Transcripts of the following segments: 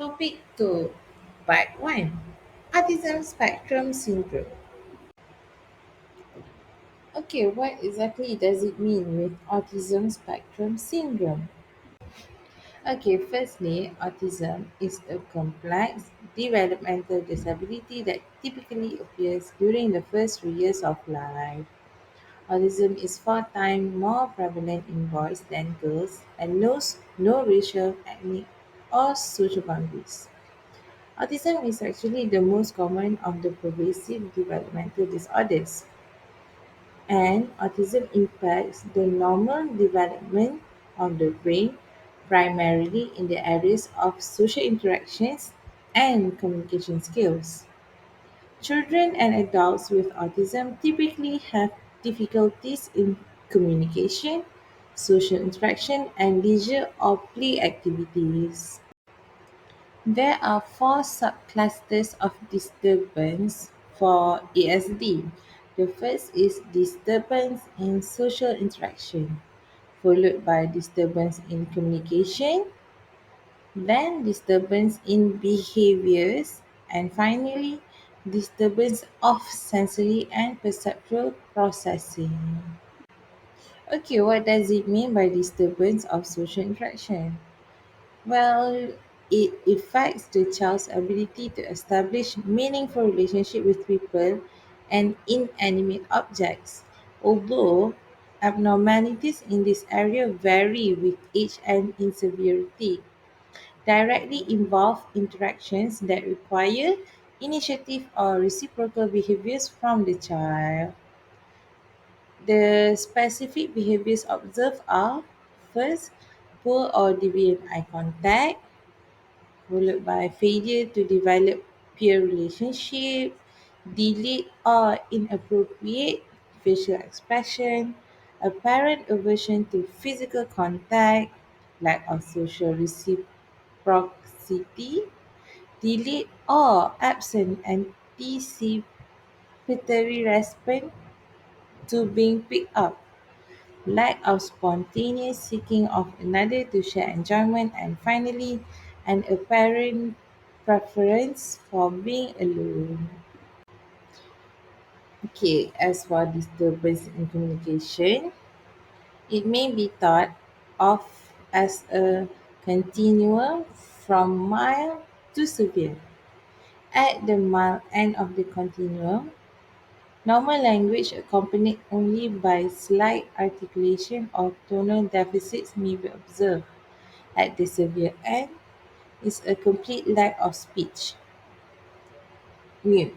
Topic 2, Part 1, Autism Spectrum Syndrome. Okay, what exactly does it mean with Autism Spectrum Syndrome? Okay, firstly, autism is a complex developmental disability that typically appears during the first 3 years of life. Autism is 4 times more prevalent in boys than girls and knows no racial, ethnic, or social boundaries. Autism is actually the most common of the pervasive developmental disorders, and autism impacts the normal development of the brain primarily in the areas of social interactions and communication skills. Children and adults with autism typically have difficulties in communication, social interaction, and leisure or play activities. There are four subclusters of disturbance for ASD. The first is disturbance in social interaction, followed by disturbance in communication, then disturbance in behaviors, and finally, disturbance of sensory and perceptual processing. Okay, what does it mean by disturbance of social interaction? Well, it affects the child's ability to establish meaningful relationship with people and inanimate objects. Although abnormalities in this area vary with age and in severity, directly involve interactions that require initiative or reciprocal behaviors from the child. The specific behaviors observed are: first, poor or deviant eye contact, followed by failure to develop peer relationship, delayed or inappropriate facial expression, apparent aversion to physical contact, lack of social reciprocity, delayed or absent anticipatory response to being picked up, lack of spontaneous seeking of another to share enjoyment, and finally, an apparent preference for being alone. Okay, as for disturbance in communication, it may be thought of as a continuum from mild to severe. At the mild end of the continuum, normal language accompanied only by slight articulation or tonal deficits may be observed. At the severe end is a complete lack of speech, mute.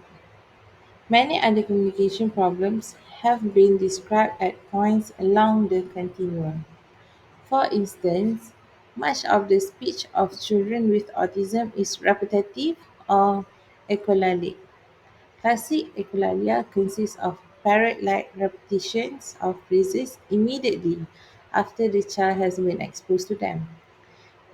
Many other communication problems have been described at points along the continuum. For instance, much of the speech of children with autism is repetitive or echolalic. Classic echolalia consists of parrot-like repetitions of phrases immediately after the child has been exposed to them.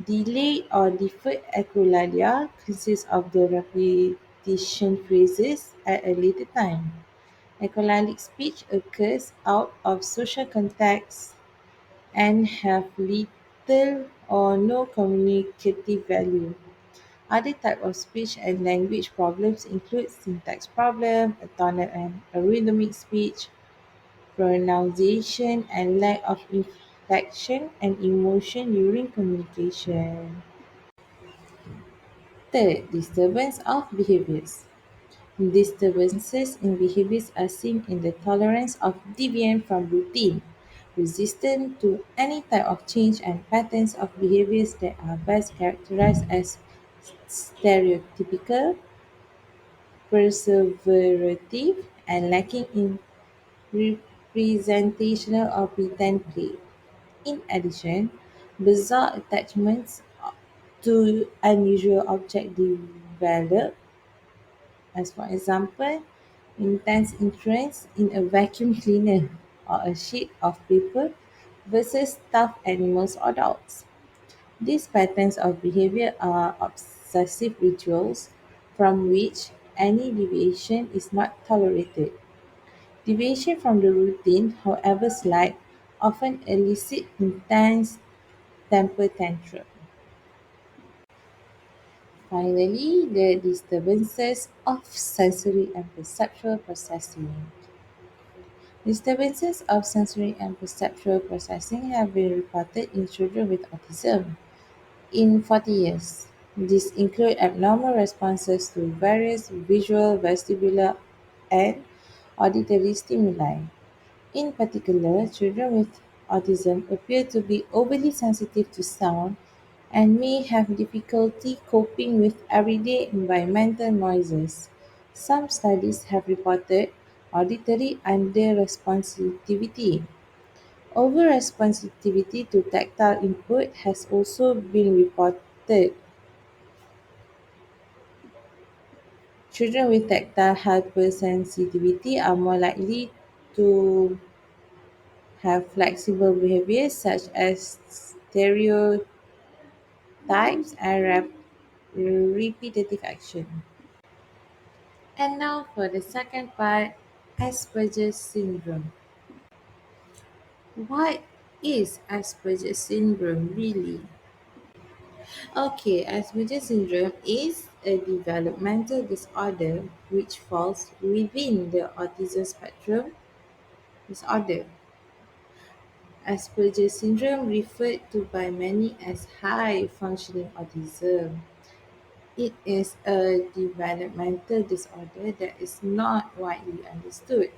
Delayed or deferred echolalia consists of the repetition phrases at a later time. Echolalic speech occurs out of social context and have little or no communicative value. Other types of speech and language problems include syntax problem, atonal and arrhythmic speech, pronunciation, and lack of inflection and emotion during communication. Third, disturbance of behaviors. Disturbances in behaviors are seen in the tolerance of deviance from routine, resistant to any type of change, and patterns of behaviors that are best characterized as stereotypical, perseverative, and lacking in representational or pretend play. In addition, bizarre attachments to unusual objects develop, as for example, intense interest in a vacuum cleaner or a sheet of paper versus stuffed animals or dogs. These patterns of behavior are obsessive rituals from which any deviation is not tolerated. Deviation from the routine, however slight, often elicit intense temper tantrum. Finally, the disturbances of sensory and perceptual processing. Disturbances of sensory and perceptual processing have been reported in children with autism in 40 years. These include abnormal responses to various visual, vestibular, and auditory stimuli. In particular, children with autism appear to be overly sensitive to sound and may have difficulty coping with everyday environmental noises. Some studies have reported auditory under-responsivity. Over-responsivity to tactile input has also been reported. Children with tactile hypersensitivity are more likely to have flexible behaviors such as stereotypes and repetitive action. And now for the second part, Asperger's syndrome. What is Asperger's syndrome really? Okay, Asperger's syndrome is a developmental disorder which falls within the autism spectrum disorder. Asperger's syndrome, referred to by many as high functioning autism, it is a developmental disorder that is not widely understood.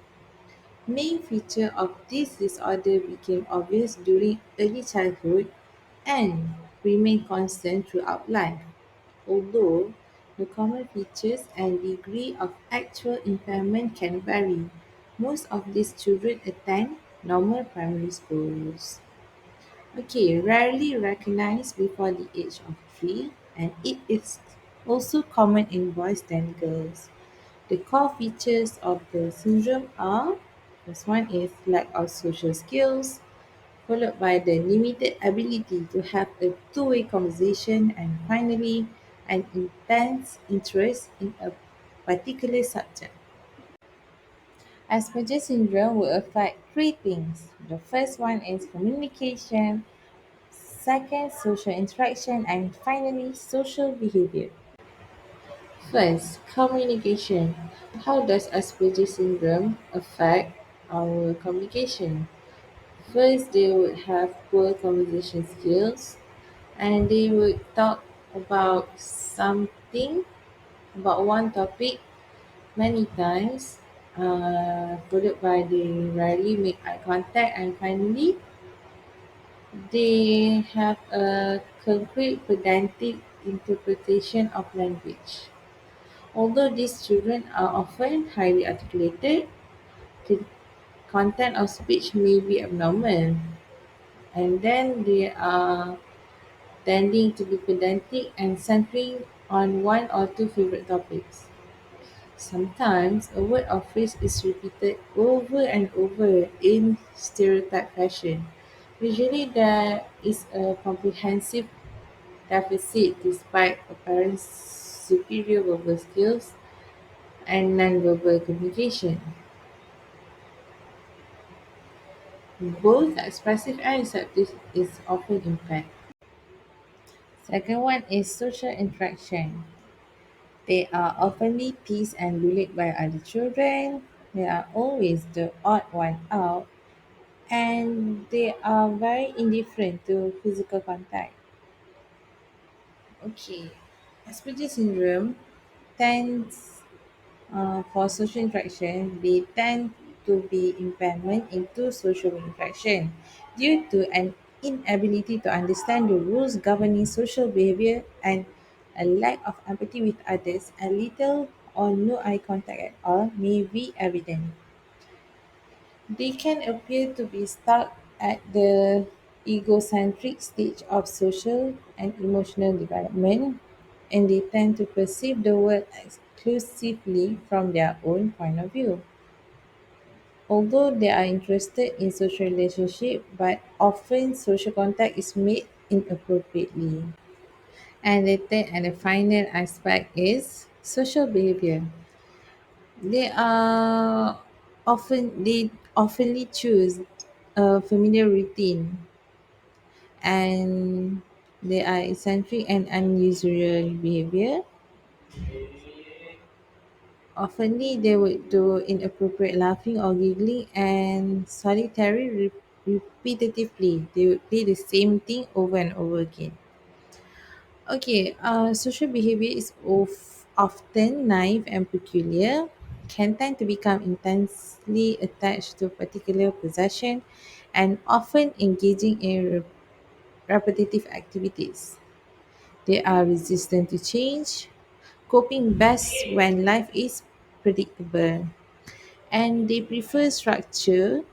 Main feature of this disorder became obvious during early childhood and remain constant throughout life. Although the common features and degree of actual impairment can vary, most of these children attend normal primary schools. Okay, rarely recognized before the age of 3, and it is also common in boys than girls. The core features of the syndrome are: first one is lack of social skills, followed by the limited ability to have a two-way conversation, and finally, an intense interest in a particular subject. Asperger syndrome will affect three things. The first one is communication, second, social interaction, and finally, social behavior. First, communication. How does Asperger syndrome affect our communication? First, they would have poor conversation skills and they would talk about something, about one topic many times, followed by they rarely make eye contact, and finally, they have a concrete pedantic interpretation of language. Although these children are often highly articulated, the content of speech may be abnormal, and then they are tending to be pedantic and centering on one or two favorite topics. Sometimes a word or phrase is repeated over and over in stereotype fashion. Usually there is a comprehensive deficit despite apparent superior verbal skills and nonverbal communication. Both expressive and receptive is often impaired. Second one is social interaction. They are oftenly teased and bullied by other children. They are always the odd one out, and they are very indifferent to physical contact. Okay, Asperger syndrome tends for social interaction. They tend to be impairment into social interaction due to an inability to understand the rules governing social behavior and a lack of empathy with others, and little or no eye contact at all may be evident. They can appear to be stuck at the egocentric stage of social and emotional development, and they tend to perceive the world exclusively from their own point of view. Although they are interested in social relationship, but often social contact is made inappropriately. And the third and the final aspect is social behavior. They oftenly choose a familiar routine and They are eccentric and unusual behavior. Oftenly, they would do inappropriate laughing or giggling and solitary repetitively. They would play the same thing over and over again. Okay, social behavior is often naive and peculiar, can tend to become intensely attached to particular possession, and often engaging in repetitive activities. They are resistant to change, coping best when life is predictable, and they prefer structure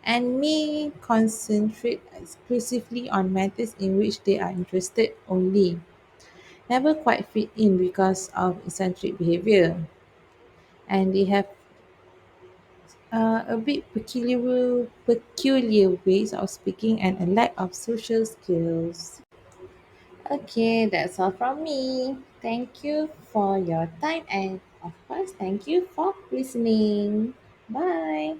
and may concentrate exclusively on matters in which they are interested only. Never quite fit in because of eccentric behavior, and they have a bit peculiar ways of speaking and a lack of social skills. Okay, that's all from me. Thank you for your time, and of course, thank you for listening. Bye.